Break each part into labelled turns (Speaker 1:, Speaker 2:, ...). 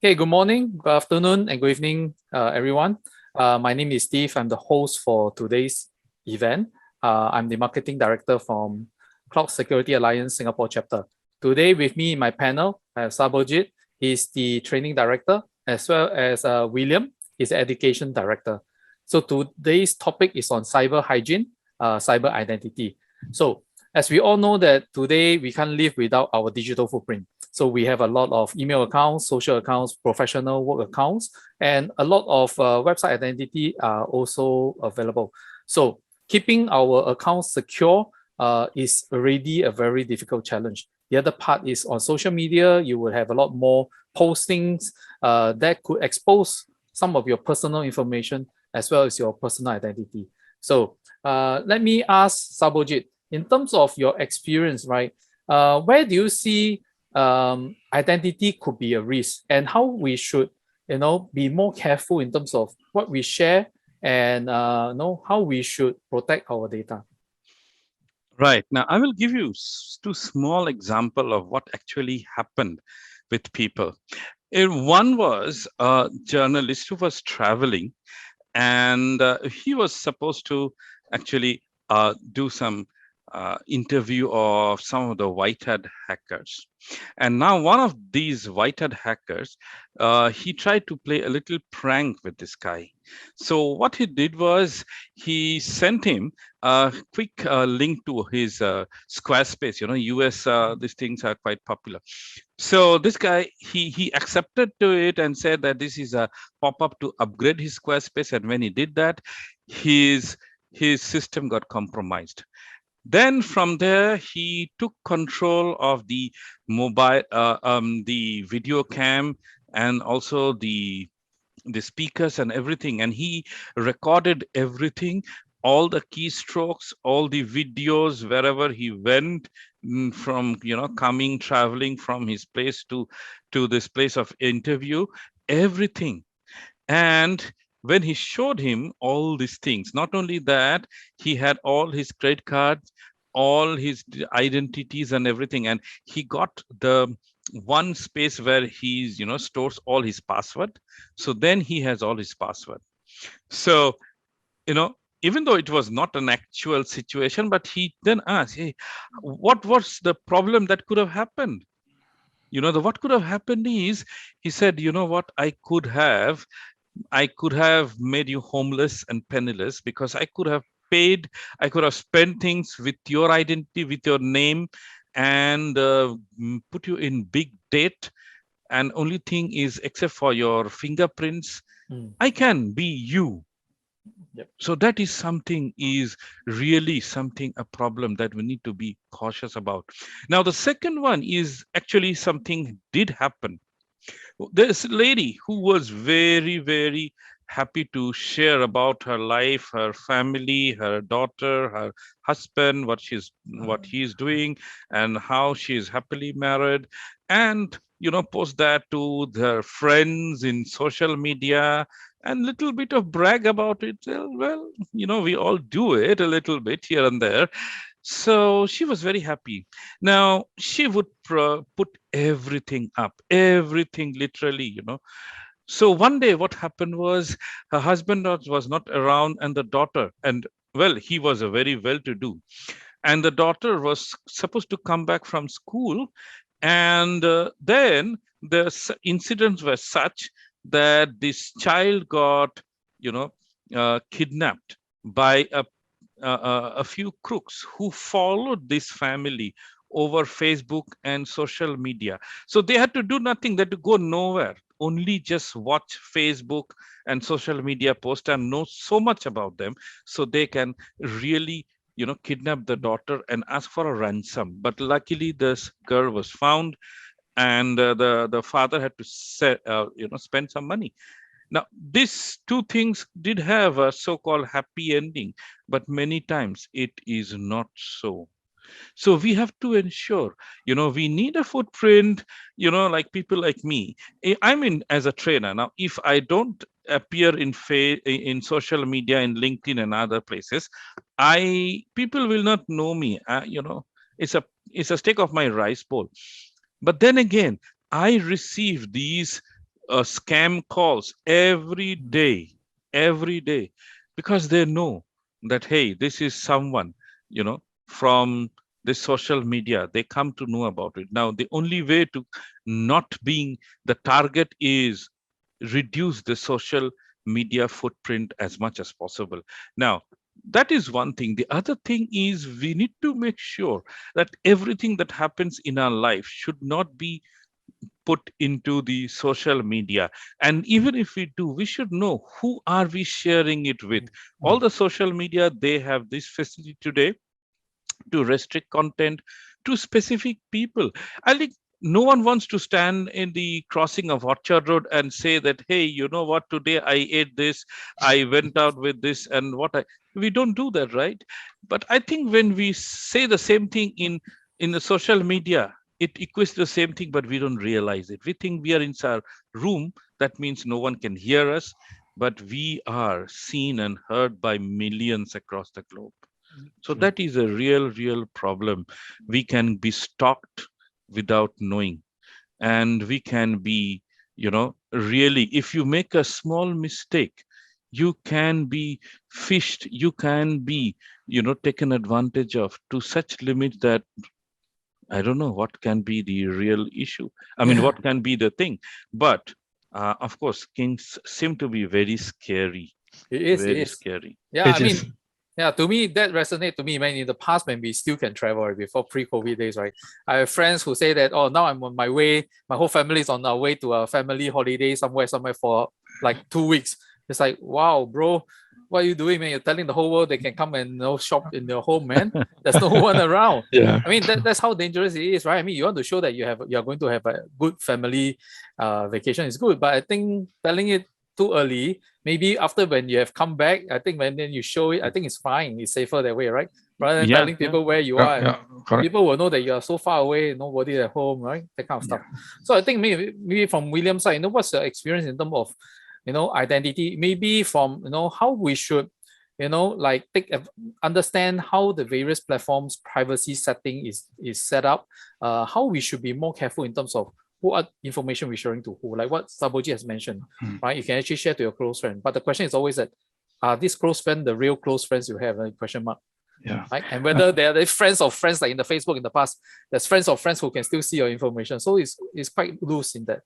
Speaker 1: Okay, good morning, good afternoon, and good evening, everyone. My name is Steve. I'm the host for today's event. I'm the marketing director from Cloud Security Alliance Singapore chapter. Today, with me in my panel, I have Sarbojit. He's the training director, as well as William, he's the education director. So today's topic is on cyber hygiene, cyber identity. So as we all know that today we can't live without our digital footprint. So we have a lot of email accounts, social accounts, professional work accounts, and a lot of website identity are also available. So keeping our accounts secure is already a very difficult challenge. The other part is on social media, you will have a lot more postings that could expose some of your personal information as well as your personal identity. So let me ask Sarbojit, in terms of your experience, right, where do you see identity could be a risk and how we should, be more careful in terms of what we share and how we should protect our data?
Speaker 2: Right. Now, I will give you two small examples of what actually happened with people. One was a journalist who was traveling, and he was supposed to actually do some interview of some of the white hat hackers. And now one of these white hat hackers, he tried to play a little prank with this guy. So what he did was he sent him a quick link to his Squarespace. US, these things are quite popular. So this guy, he accepted to it and said that this is a pop-up to upgrade his Squarespace. And when he did that, his system got compromised. Then from there, he took control of the mobile, the video cam, and also the speakers and everything. And he recorded everything, all the keystrokes, all the videos, wherever he went, from coming, traveling from his place to this place of interview, everything. And when he showed him all these things, not only that, he had all his credit cards, all his identities and everything. And he got the one space where he's, stores all his password. So then he has all his password. So, even though it was not an actual situation, but he then asked, hey, what was the problem that could have happened? What could have happened is, he said, what, I could have made you homeless and penniless, because I could have paid, I could have spent things with your identity, with your name, and put you in big debt. And only thing is, except for your fingerprints, I can be you.
Speaker 1: Yep.
Speaker 2: So that is something, is really something, a problem that we need to be cautious about. Now, the second one is actually something did happen. There's a lady who was very, very happy to share about her life, her family, her daughter, her husband, what he's doing, and how she is happily married, and post that to their friends in social media, and little bit of brag about it. Well, we all do it a little bit here and there. So she was very happy. Now she would put everything up, everything literally, So one day what happened was, her husband was not around, and the daughter, and well, he was a very well-to-do, and the daughter was supposed to come back from school. And then the incidents were such that this child got, kidnapped by a few crooks who followed this family over Facebook and social media. So they had to do nothing, they had to go nowhere, only just watch Facebook and social media post and know so much about them, so they can really, kidnap the daughter and ask for a ransom. But luckily, this girl was found, and the father had to spend some money. Now, these two things did have a so-called happy ending, but many times it is not so. So we have to ensure, we need a footprint, like people like me. I'm in as a trainer. Now, if I don't appear in social media, in LinkedIn and other places, people will not know me. It's a stake of my rice bowl. But then again, I receive these scam calls every day, because they know that, hey, this is someone, from the social media. They come to know about it. Now, the only way to not being the target is reduce the social media footprint as much as possible. Now, that is one thing. The other thing is we need to make sure that everything that happens in our life should not be put into the social media. And even if we do, we should know who are we sharing it with. All the social media, they have this facility today to restrict content to specific people. I think no one wants to stand in the crossing of Orchard Road and say that, hey, you know what, today I ate this, I went out with this, and we don't do that, right? But I think when we say the same thing in the social media, it equates the same thing, but we don't realize it. We think we are in our room. That means no one can hear us, but we are seen and heard by millions across the globe. So that is a real problem. We can be stalked without knowing, and we can be, really, if you make a small mistake, you can be fished, you can be, taken advantage of to such limits that I don't know what can be the real issue. I mean, what can be the thing? But of course, kings seem to be very scary.
Speaker 1: It is.
Speaker 2: Very scary.
Speaker 1: Yeah, I mean, yeah, to me, that resonates to me, man. In the past, when we still can travel, right, before pre-COVID days, right? I have friends who say that, oh, now I'm on my way. My whole family is on our way to a family holiday somewhere for like 2 weeks. It's like, wow, bro, what are you doing, man? You're telling the whole world they can come and shop in your home, man. There's no one around.
Speaker 3: Yeah.
Speaker 1: I mean, that's how dangerous it is, right? I mean, you want to show that you're going to have a good family vacation is good, but I think telling it too early, maybe after when you have come back, I think when then you show it, I think it's fine. It's safer that way, right? Rather than telling people where you are. People will know that you are so far away, nobody at home, right? That kind of stuff. So I think maybe from William's side, what's your experience in terms of, identity? Maybe from, how we should, like understand how the various platforms privacy setting is set up, how we should be more careful in terms of what information we're sharing to who, like what Sarbojit has mentioned, right? You can actually share to your close friend. But the question is always that, are these close friends the real close friends you have? Question mark.
Speaker 3: Yeah.
Speaker 1: Right? And whether they are friends of friends, like in the Facebook in the past, there's friends of friends who can still see your information. So it's quite loose in that.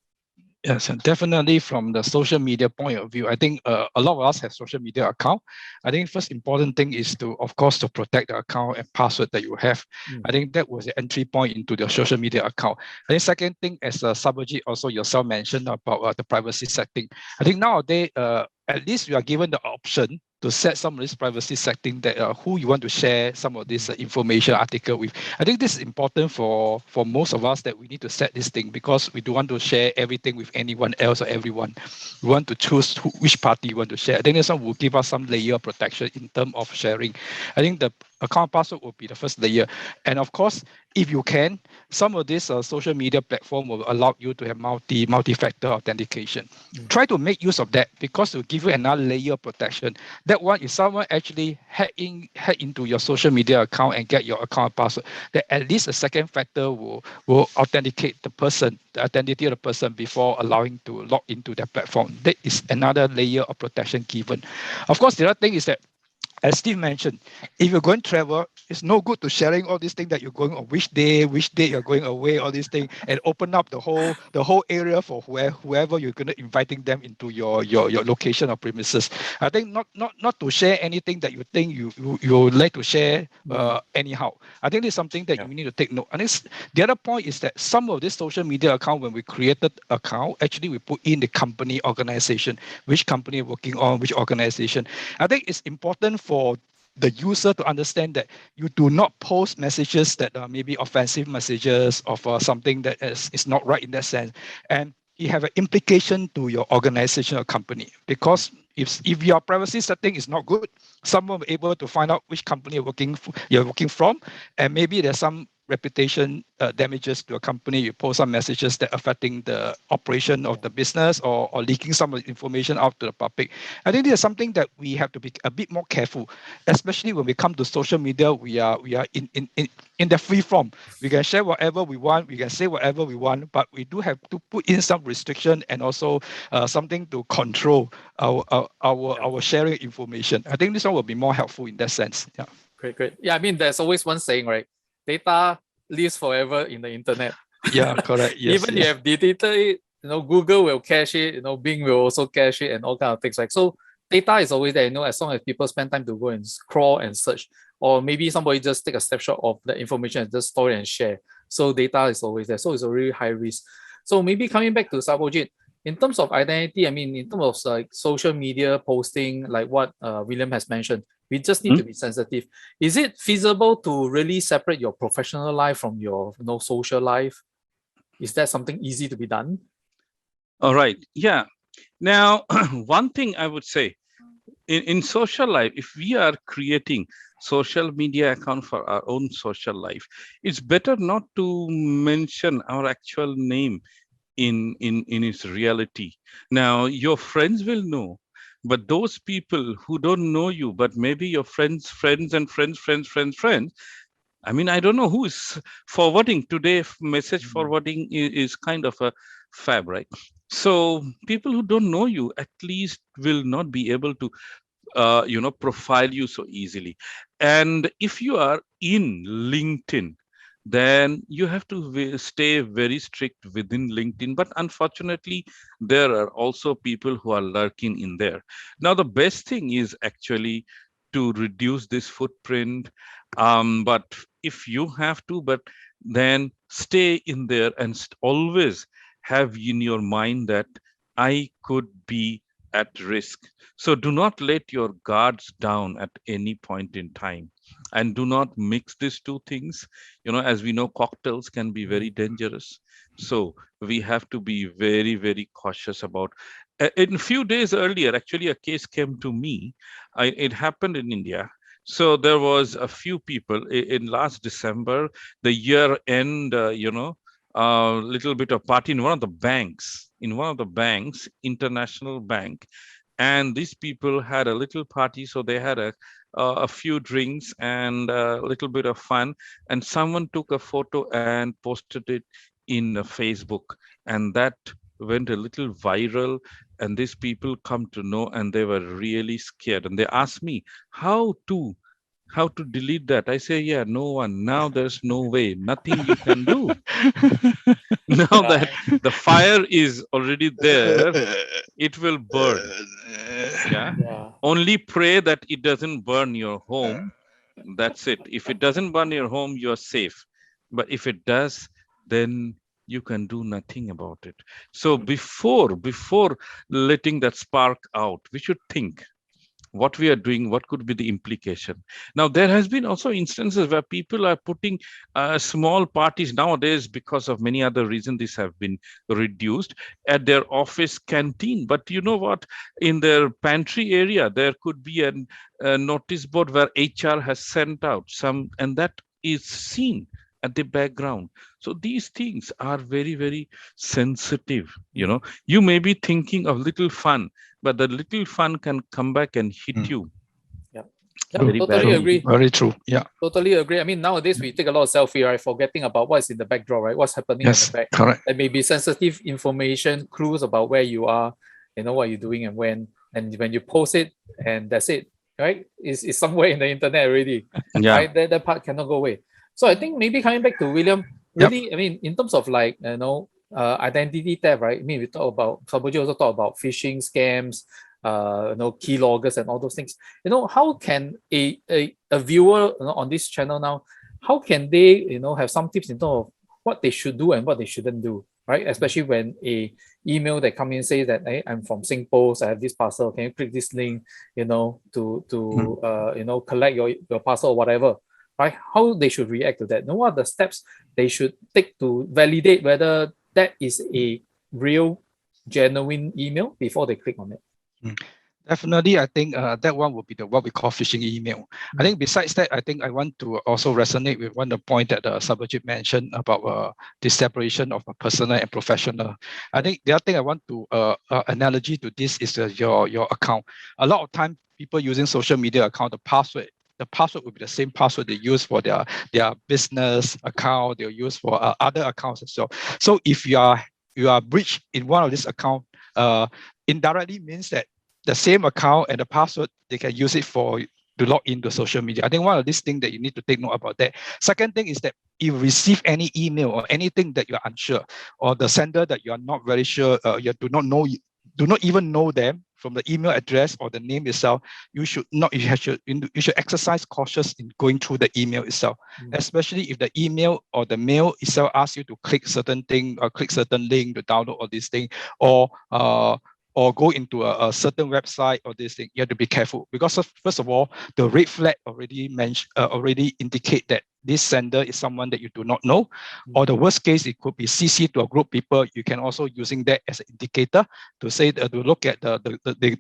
Speaker 3: Yes, and definitely from the social media point of view, I think a lot of us have social media account. I think first important thing is to, of course, to protect the account and password that you have. I think that was the entry point into the social media account. I think second thing, as Sarbojit also yourself mentioned about the privacy setting. I think nowadays, at least you are given the option to set some of this privacy setting that who you want to share some of this information article with. I think this is important for most of us, that we need to set this thing, because we don't want to share everything with anyone else or everyone. We want to choose which party you want to share. I think this one will give us some layer of protection in terms of sharing. I think the account password will be the first layer. And of course, if you can, some of this social media platform will allow you to have multi-factor authentication. Try to make use of that, because it will give you another layer of protection. That one, if someone actually hack into your social media account and get your account password, that at least a second factor will authenticate the person, the identity of the person, before allowing to log into their platform. That is another layer of protection given. Of course, the other thing is that, as Steve mentioned, if you're going to travel, it's no good to sharing all these things that you're going on, which day you're going away, all these things, and open up the whole area for whoever you're going to inviting them into your location or premises. I think not to share anything that you think you like to share anyhow. I think this is something that you need to take note. And the other point is that some of this social media account, when we created account, actually we put in the company organization, which company you're working on, which organization. I think it's important for the user to understand that you do not post messages that are maybe offensive messages of something that is not right in that sense. And you have an implication to your organization or company, because if your privacy setting is not good, someone will be able to find out which company you're working from, and maybe there's some reputation damages to a company, you post some messages that affecting the operation of the business or leaking some of the information out to the public. I think this is something that we have to be a bit more careful, especially when we come to social media. We are in the free form. We can share whatever we want, we can say whatever we want, but we do have to put in some restriction and also something to control our sharing information. I think this one will be more helpful in that sense. Yeah.
Speaker 1: Great. Yeah, I mean, there's always one saying, right? Data lives forever in the internet.
Speaker 3: Yeah, correct. Yes,
Speaker 1: Even you have deleted it, Google will cache it, Bing will also cache it and all kind of things. Like, so data is always there, as long as people spend time to go and scroll and search, or maybe somebody just take a snapshot of the information and just store it and share. So data is always there. So it's a really high risk. So maybe coming back to Sarbojit, in terms of identity, I mean, in terms of like social media posting, like what William has mentioned, we just need to be sensitive. Is it feasible to really separate your professional life from your social life? Is that something easy to be done?
Speaker 2: All right. Yeah. Now, one thing I would say, in social life, if we are creating social media account for our own social life, it's better not to mention our actual name in its reality. Now, your friends will know, but those people who don't know you, but maybe your friends, I mean, I don't know who is forwarding today. Message forwarding is kind of a fab, right? So people who don't know you at least will not be able to profile you so easily. And if you are in LinkedIn, then you have to stay very strict within LinkedIn. But unfortunately, there are also people who are lurking in there. Now, the best thing is actually to reduce this footprint. But if you have to, but then stay in there and always have in your mind that I could be at risk. So do not let your guards down at any point in time, and do not mix these two things. As we know, cocktails can be very dangerous. So we have to be very, very cautious about. In a few days earlier, actually, a case came to me. It happened in India. So there was a few people in last December, the year end, little bit of party in one of the banks, international bank. And these people had a little party. So they had a few drinks and a little bit of fun. And someone took a photo and posted it in Facebook. And that went a little viral. And these people come to know, and they were really scared. And they asked me how to delete that. I say, yeah, no one. Now there's no way, nothing you can do. Now that the fire is already there, it will burn. Yeah. Only pray that it doesn't burn your home. That's it. If it doesn't burn your home, you're safe. But if it does, then you can do nothing about it. So before letting that spark out, we should think what we are doing, what could be the implication. Now, there has been also instances where people are putting small parties nowadays, because of many other reasons. These have been reduced at their office canteen. But you know what? In their pantry area, there could be a notice board where HR has sent out some, and that is seen at the background. So these things are very, very sensitive. You may be thinking of little fun, but the little fun can come back and hit you.
Speaker 1: Yeah, totally agree.
Speaker 3: Very true. Yeah,
Speaker 1: totally agree. I mean, nowadays we take a lot of selfie, right? Forgetting about what's in the backdrop, right? What's happening in the back.
Speaker 3: Correct.
Speaker 1: There may be sensitive information, clues about where you are, what you're doing and when. And when you post it, and that's it, right? It's somewhere in the internet already.
Speaker 2: Yeah.
Speaker 1: Right? That part cannot go away. So I think maybe coming back to William, really, I mean, in terms of like, identity theft, right? I mean, we talk about, Sarbojit also talk about phishing scams, keyloggers and all those things. How can a viewer on this channel now, how can they, have some tips in terms of what they should do and what they shouldn't do, right? Especially when a email that comes in says that, hey, I'm from SingPost, I have this parcel, can you click this link, to collect your parcel or whatever. Right? How they should react to that? What are the steps they should take to validate whether that is a real, genuine email before they click on it?
Speaker 3: Definitely, I think that one would be what we call phishing email. I think besides that, I think I want to also resonate with one of the point that Sarbojit mentioned about the separation of a personal and professional. I think the other thing I want to analogy to this is your account. A lot of time, people using social media account, the password will be the same password they use for their business account. They'll use for other accounts as well. So if you are breached in one of these account, indirectly means that the same account and the password, they can use it to log into social media. I think one of these things that you need to take note about that. Second thing is that if you receive any email or anything that you're unsure, or the sender that you are not very sure, you do not even know them from the email address or the name itself, you should exercise cautious in going through the email itself, especially if the email or the mail itself asks you to click certain thing or click certain link to download all these thing, or go into a certain website or this thing. You have to be careful because first of all, the red flag already indicate that this sender is someone that you do not know, or the worst case, it could be CC to a group people. You can also using that as an indicator to say to look at the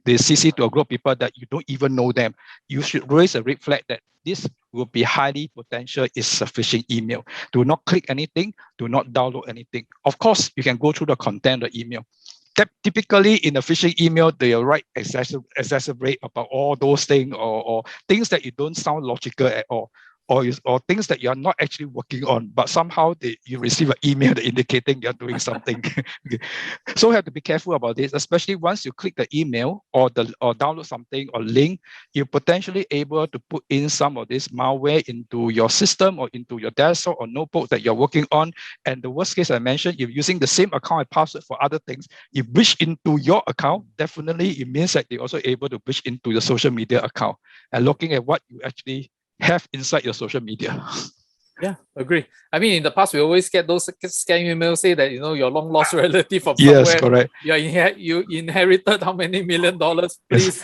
Speaker 3: CC to a group people that you don't even know them. You should raise a red flag that this will be highly potential is a phishing email. Do not click anything. Do not download anything. Of course, you can go through the content of the email. Typically in a phishing email, they will write exacerbate about all those things or things that you don't sound logical at all, or things that you're not actually working on, but somehow you receive an email that indicating you're doing something. Okay. So you have to be careful about this, especially once you click the email or download something or link, you're potentially able to put in some of this malware into your system or into your desktop or notebook that you're working on. And the worst case I mentioned, if using the same account and password for other things, if breach into your account, definitely it means that they're also able to breach into your social media account and looking at what you actually have inside your social media.
Speaker 1: Yeah, agree. I mean, in the past, we always get those scam emails say that, your long lost relative from
Speaker 3: Yes,
Speaker 1: somewhere.
Speaker 3: correct.
Speaker 1: You inherited how many $1 million? Please,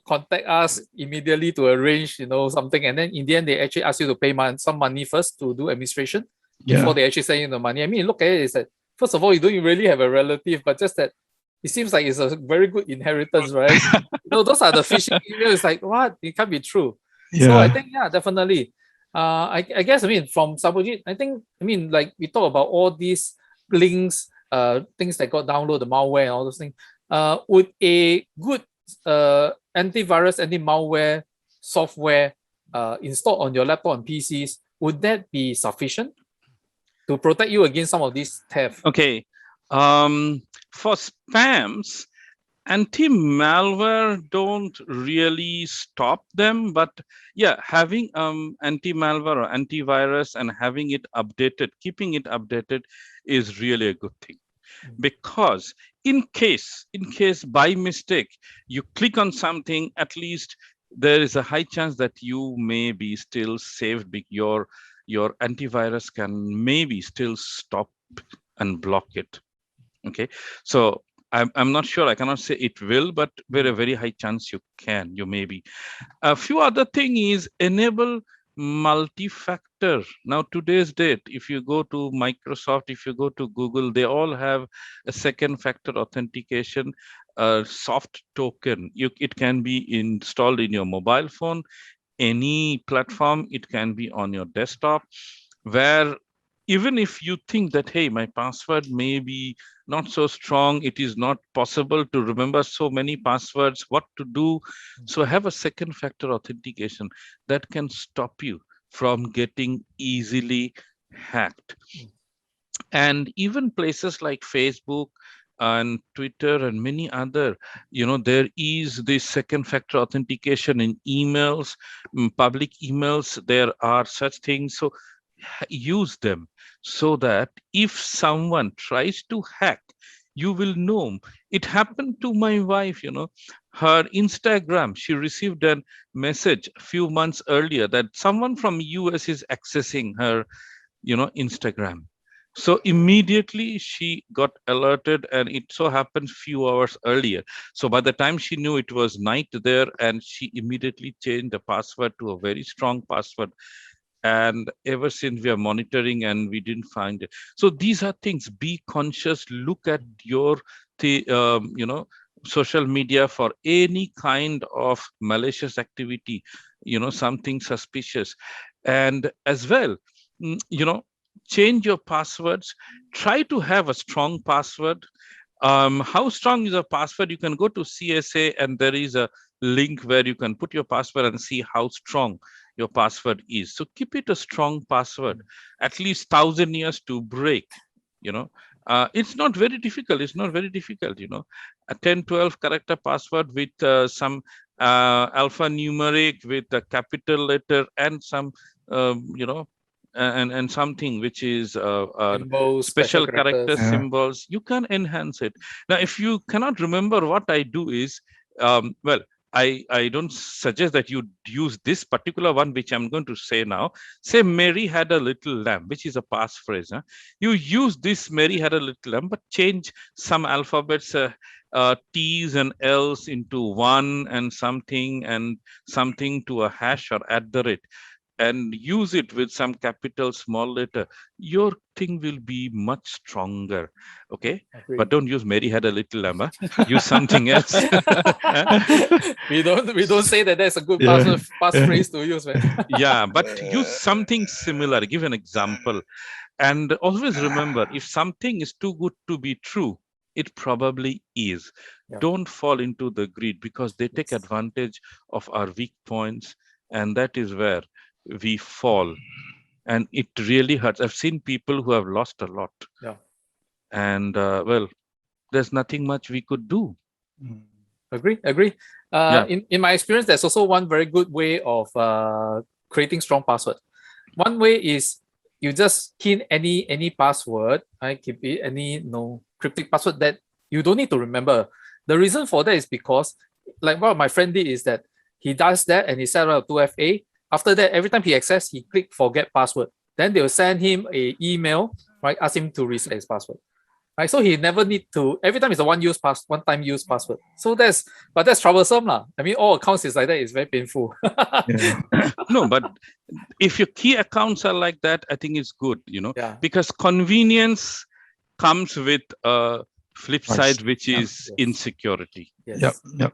Speaker 1: contact us immediately to arrange, something. And then in the end, they actually ask you to pay some money first to do administration before they actually send you the money. I mean, look at it, is that, first of all, you don't really have a relative, but just that it seems like it's a very good inheritance, right? Those are the phishing emails. It's like, what? It can't be true.
Speaker 3: Yeah.
Speaker 1: So I think, definitely. I guess, from Sarbojit, like we talk about all these links, things that got downloaded, the malware and all those things. Would a good antivirus, anti-malware software installed on your laptop and PCs, would that be sufficient to protect you against some of these theft?
Speaker 2: Okay. For spams, anti-malware don't really stop them, but yeah, having anti-malware or antivirus and having it updated, keeping it updated is really a good thing. Because in case by mistake you click on something, at least there is a high chance that you may be still saved. Your antivirus can maybe still stop and block it. Okay, so I'm not sure, I cannot say it will, but very high chance you may be. A few other thing is enable multi-factor. Now today's date, if you go to Microsoft, if you go to Google, they all have a second factor authentication, soft token. It can be installed in your mobile phone, any platform, it can be on your desktop, where even if you think that, hey, my password may be not so strong, it is not possible to remember so many passwords, what to do? So have a second factor authentication that can stop you from getting easily hacked. And even places like Facebook and Twitter and many other, there is this second factor authentication in emails, public emails, there are such things. So use them so that if someone tries to hack, you will know. It happened to my wife, her Instagram, she received a message a few months earlier that someone from US is accessing her, Instagram. So immediately she got alerted, and it so happened few hours earlier. So by the time she knew, it was night there, and she immediately changed the password to a very strong password. And ever since we are monitoring and we didn't find it. So these are things, be conscious, look at your social media for any kind of malicious activity, something suspicious. And as well, change your passwords. Try to have a strong password. How strong is a password? You can go to CSA and there is a link where you can put your password and see how strong your password is. So keep it a strong password, at least 1,000 years to break. It's not very difficult. It's not very difficult. A 10-12 character password with some alphanumeric with a capital letter and some and something which is
Speaker 1: Symbols,
Speaker 2: special character
Speaker 1: characters.
Speaker 2: symbols. You can enhance it. Now, if you cannot remember, what I do is, well, I don't suggest that you use this particular one, which I'm going to say now. Say Mary had a little lamb, which is a passphrase. Huh? You use this Mary had a little lamb, but change some alphabets, T's and L's into one and something to a hash or @ and use it with some capital small letter. Your thing will be much stronger. Okay.
Speaker 1: Agreed.
Speaker 2: But don't use Mary had a little lamb. Huh? Use something else.
Speaker 1: we don't say that that's a good passphrase to use, man.
Speaker 2: Yeah, but use something similar. Give an example. And always remember, if something is too good to be true, it probably is.
Speaker 1: Yeah.
Speaker 2: Don't fall into the greed, because they take advantage of our weak points, and that is where we fall, and it really hurts. I've seen people who have lost a lot.
Speaker 1: Yeah.
Speaker 2: And well, there's nothing much we could do.
Speaker 1: Agree.
Speaker 2: Yeah.
Speaker 1: In my experience, there's also one very good way of creating strong password. One way is you just key in any password. I keep it any cryptic password that you don't need to remember. The reason for that is because, like what my friend did, is that he does that and he set up a 2FA. After that, every time he access, he click forget password. Then they will send him an email, right? Ask him to reset his password. Right? So he never need to, every time it's a one-time use password. So that's troublesome. I mean, all accounts is like that, it's very painful.
Speaker 2: No, but if your key accounts are like that, I think it's good,
Speaker 1: Yeah.
Speaker 2: because convenience comes with a flip side, which is insecurity.
Speaker 1: Yes.
Speaker 3: Yep.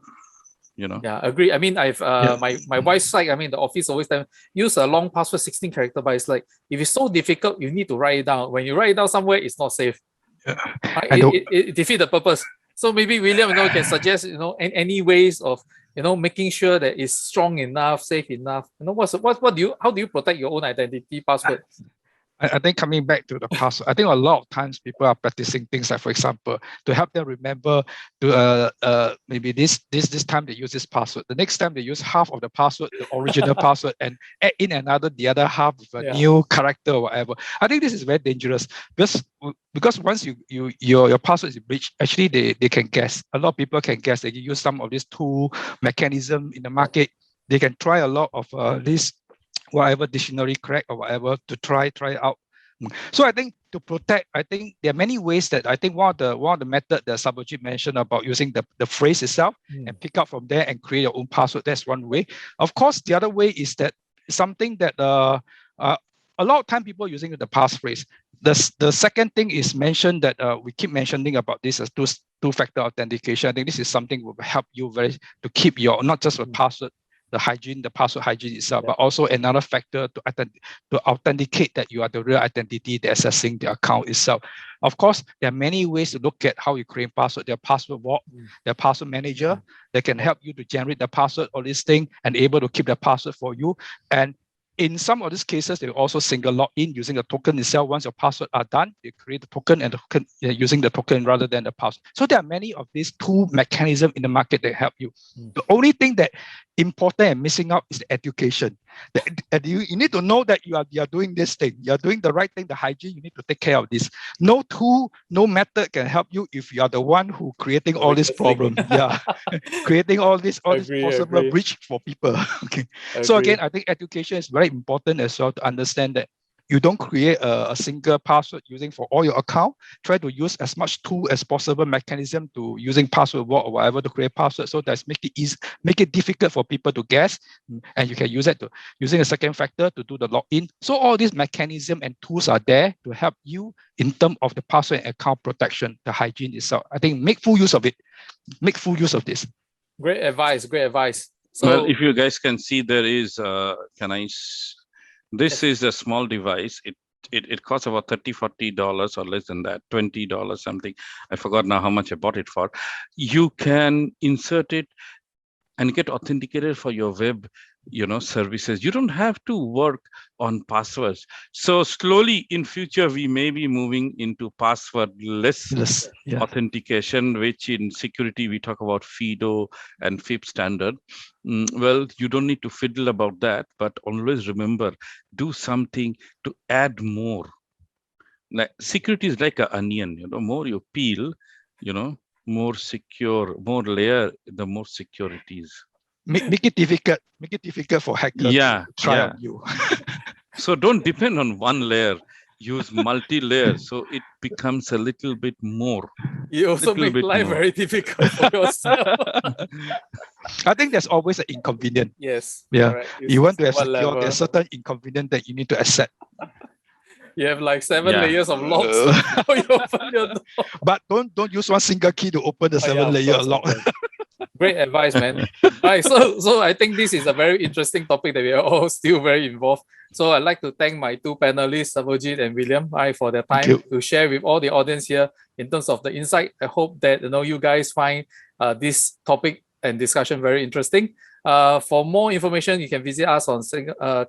Speaker 1: Yeah, agree. I mean, I've my wife's side, I mean, the office always tell me, use a long password, 16 character, but it's like, if it's so difficult, you need to write it down. When you write it down somewhere, it's not safe. It defeats the purpose. So maybe William, can suggest, any ways of, making sure that it's strong enough, safe enough. How do you protect your own identity password?
Speaker 3: I think coming back to the password, I think a lot of times people are practicing things like, for example, to help them remember to maybe this time they use this password. The next time they use half of the password, the original password, and add in the other half with a new character or whatever. I think this is very dangerous because once your password is breached, actually they can guess. A lot of people can guess. They can use some of these tool mechanism in the market. They can try a lot of this whatever dictionary crack or whatever to try out. So I think to protect, I think there are many ways that I think one of the method that Sarbojit mentioned about using the phrase itself and pick up from there and create your own password. That's one way. Of course, the other way is that something that a lot of time people are using the passphrase. The second thing is mentioned that we keep mentioning about this as two-factor authentication. I think this is something that will help you to keep your, not just the password, the password hygiene itself, but also another factor to authenticate that you are the real identity that's accessing the account itself. Of course, there are many ways to look at how you create password. There are password vault, there are password manager that can help you to generate the password or this thing and able to keep the password for you. And in some of these cases, they also single log in using the token itself. Once your password are done, you create the token and using the token rather than the password. So there are many of these tool mechanisms in the market that help you. The only thing that important and missing out is the education. You need to know that you are doing this thing. You are doing the right thing, the hygiene. You need to take care of this. No tool, no method can help you if you are the one who creating all this problem. Creating all this possible breach for people. Okay. So again, I think education is very important as well to understand that you don't create a single password using for all your account. Try to use as much tool as possible mechanism to using password vault or whatever to create password, so that's make it easy, make it difficult for people to guess, and you can use it to using a second factor to do the login. So all these mechanism and tools are there to help you in terms of the password and account protection, the hygiene itself. I think make full use of it. Make full use of this.
Speaker 1: Great advice. Great advice. So,
Speaker 2: well, if you guys can see, there is, this is a small device. It costs about $30-40 or less than that, $20 something. I forgot now how much I bought it for. You can insert it and get authenticated for your web, services. You don't have to work on passwords. So slowly in future, we may be moving into passwordless authentication, which in security, we talk about FIDO and FIP standard. Well, you don't need to fiddle about that, but always remember, do something to add more. Like security is like an onion, more you peel, more secure, more layer, the more secure it is.
Speaker 3: Make it difficult. Make it difficult for hackers to try on you.
Speaker 1: So
Speaker 2: don't depend on one layer. Use multi-layer, so it becomes a little bit more.
Speaker 1: You also make life very difficult for yourself.
Speaker 3: I think there's always an inconvenience.
Speaker 1: Yes.
Speaker 3: Yeah.
Speaker 1: Correct.
Speaker 3: You want to have secure, there's certain inconvenience that you need to accept.
Speaker 1: You have like 7 layers of locks. How you open your door.
Speaker 3: But don't use one single key to open the 7-layer lock.
Speaker 1: Great advice, man. Right, so I think this is a very interesting topic that we are all still very involved. So I'd like to thank my two panelists, Sarbojit and William, for their time to share with all the audience here in terms of the insight. I hope that you guys find this topic and discussion very interesting. For more information, you can visit us on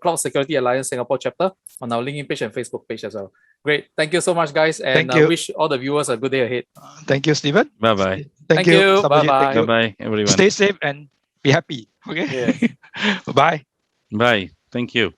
Speaker 1: Cloud Security Alliance Singapore chapter on our LinkedIn page and Facebook page as well. Great. Thank you so much, guys. And wish all the viewers a good day ahead.
Speaker 3: Thank you, Stephen.
Speaker 2: Bye-bye.
Speaker 3: Thank you.
Speaker 1: Bye-bye.
Speaker 2: Bye-bye, everyone.
Speaker 3: Stay safe and be happy. Okay.
Speaker 1: Yes.
Speaker 3: Bye.
Speaker 2: Bye. Thank you.